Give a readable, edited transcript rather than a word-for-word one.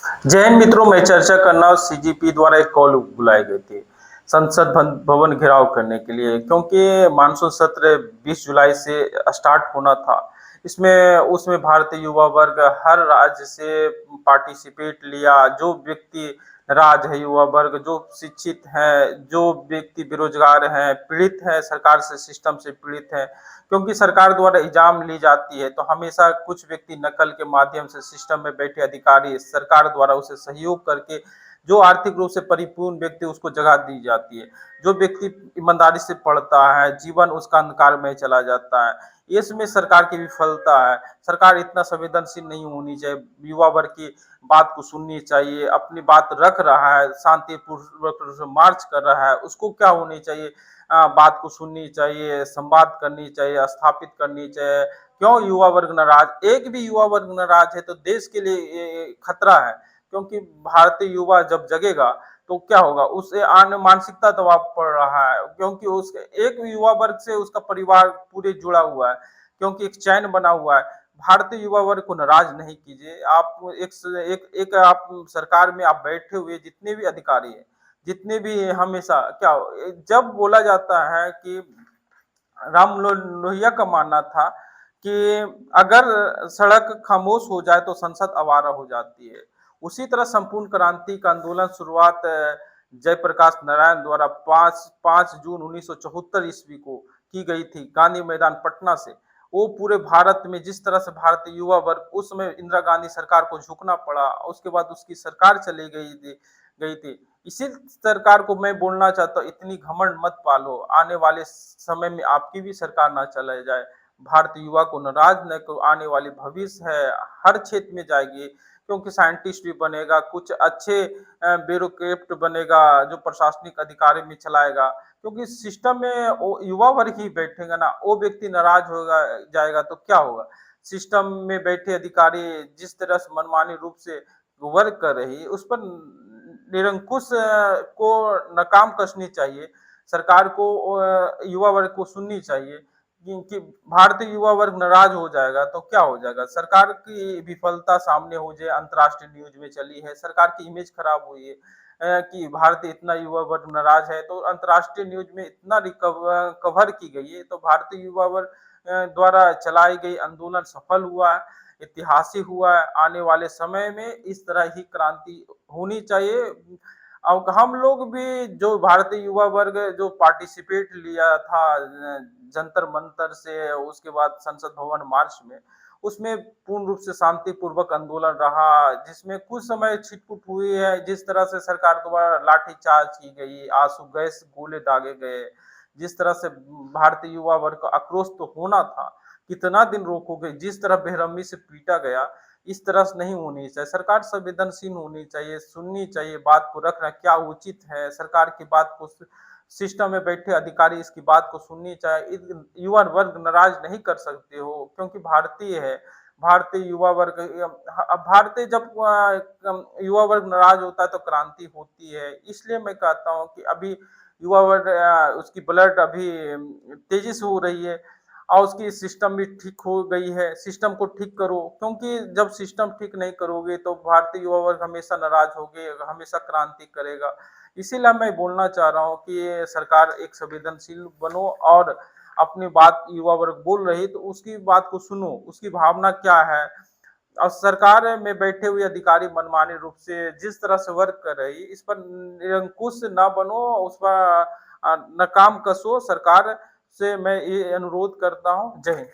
जय हिंद मित्रों, मैं चर्चा करना सीजीपी द्वारा एक कॉल बुलाई गई थी संसद भवन घेराव करने के लिए, क्योंकि मानसून सत्र 20 जुलाई से स्टार्ट होना था। इसमें उसमें भारतीय युवा वर्ग हर राज्य से पार्टिसिपेट लिया। जो व्यक्ति नाराज है, युवा वर्ग जो शिक्षित है, जो व्यक्ति बेरोजगार हैं, पीड़ित है, सरकार से सिस्टम से पीड़ित है, क्योंकि सरकार द्वारा एग्जाम ली जाती है तो हमेशा कुछ व्यक्ति नकल के माध्यम से सिस्टम में बैठे अधिकारी सरकार द्वारा उसे सहयोग करके जो आर्थिक रूप से परिपूर्ण व्यक्ति उसको जगह दी जाती है। जो व्यक्ति ईमानदारी से पढ़ता है, जीवन उसका अंधकार में चला जाता है। इसमें सरकार की विफलता है। सरकार इतना संवेदनशील नहीं होनी चाहिए। युवा वर्ग की बात को सुननी चाहिए। अपनी बात रख रहा है, शांतिपूर्वक रूप से मार्च कर रहा है, उसको क्या होनी चाहिए, बात को सुननी चाहिए, संवाद करनी चाहिए, स्थापित करनी चाहिए। क्यों युवा वर्ग नाराज? एक भी युवा वर्ग नाराज है तो देश के लिए ये खतरा है, क्योंकि भारतीय युवा जब जगेगा तो क्या होगा, उसे आने मानसिकता दबाव पड़ रहा है, क्योंकि उस एक युवा वर्ग से उसका परिवार पूरे जुड़ा हुआ है, क्योंकि एक चैन बना हुआ है। भारतीय युवा वर्ग को नाराज नहीं कीजिए। आप एक आप सरकार में आप बैठे हुए जितने भी अधिकारी हैं, जितने भी हमेशा क्या जब बोला जाता है कि लोहिया का मानना था कि अगर सड़क खामोश हो जाए तो संसद आवारा हो जाती है। उसी तरह संपूर्ण क्रांति का आंदोलन शुरुआत जयप्रकाश नारायण द्वारा 5 जून 1974 ईस्वी को की गई थी, गांधी मैदान पटना से। वो पूरे भारत में जिस तरह से भारतीय युवा वर्ग उस समय इंदिरा गांधी सरकार को झुकना पड़ा, उसके बाद उसकी सरकार चली गई थी। इसी सरकार को मैं बोलना चाहता हूँ, इतनी घमंड मत पालो, आने वाले समय में आपकी भी सरकार ना चला जाए। भारतीय युवा को नाराज न करो, आने वाली भविष्य है, हर क्षेत्र में जाएगी, क्योंकि साइंटिस्ट भी बनेगा, कुछ अच्छे ब्यूरोक्रेट बनेगा, जो प्रशासनिक अधिकारी में चलाएगा, क्योंकि सिस्टम में वो युवा वर्ग ही बैठेगा ना। वो व्यक्ति नाराज होगा जाएगा तो क्या होगा? सिस्टम में बैठे अधिकारी जिस तरह से मनमानी रूप से वर्क कर रही, उस पर निरंकुश को नाकाम कसनी चाहिए। सरकार को युवा वर्ग को सुननी चाहिए कि भारतीय युवा वर्ग नाराज हो जाएगा तो क्या हो जाएगा? सरकार की विफलता सामने हो जाए, अंतर्राष्ट्रीय न्यूज में चली है, सरकार की इमेज खराब हुई है कि भारतीय इतना युवा वर्ग नाराज है, तो अंतर्राष्ट्रीय न्यूज में इतना कवर की गई है, तो भारतीय युवा वर्ग द्वारा चलाई गई आंदोलन सफल हुआ है, ऐतिहासिक हुआ है। आने वाले समय में इस तरह ही क्रांति होनी चाहिए। अब हम लोग भी जो भारतीय युवा वर्ग जो पार्टिसिपेट लिया था जंतर मंतर से, उसके बाद संसद भवन मार्च में, उसमें पूर्ण रूप से शांतिपूर्वक आंदोलन रहा, जिसमें कुछ समय छिटपुट हुई है, जिस तरह से सरकार द्वारा लाठीचार्ज की गई, आंसू गैस गोले दागे गए, जिस तरह से भारतीय युवा वर्ग का आक्रोश तो होना था, कितना दिन रोकोगे? जिस तरह बेरहमी से पीटा गया, इस तरह से नहीं होनी चाहिए। सरकार संवेदनशील होनी चाहिए, सुननी चाहिए, बात को रखना क्या उचित है, सरकार की बात को सिस्टम में बैठे अधिकारी इसकी बात को सुननी चाहिए। युवा वर्ग नाराज नहीं कर सकते हो, क्योंकि भारतीय है। भारतीय युवा वर्ग भारतीय जब युवा वर्ग नाराज होता है तो क्रांति होती है। इसलिए मैं कहता हूँ कि अभी युवा वर्ग उसकी ब्लड अभी तेजी से हो रही है, और उसकी सिस्टम भी ठीक हो गई है। सिस्टम को ठीक करो, क्योंकि जब सिस्टम ठीक नहीं करोगे तो भारतीय युवा वर्ग हमेशा नाराज होगे, हमेशा क्रांति करेगा। इसीलिए मैं बोलना चाह रहा हूँ कि सरकार एक संवेदनशील बनो, और अपनी बात युवा वर्ग बोल रही तो उसकी बात को सुनो, उसकी भावना क्या है। और सरकार में बैठे हुए अधिकारी मनमानी रूप से जिस तरह से वर्क कर रही, इस पर निरंकुश ना बनो, उस पर नाकाम कसो। सरकार से मैं ये अनुरोध करता हूँ। जय हिंद।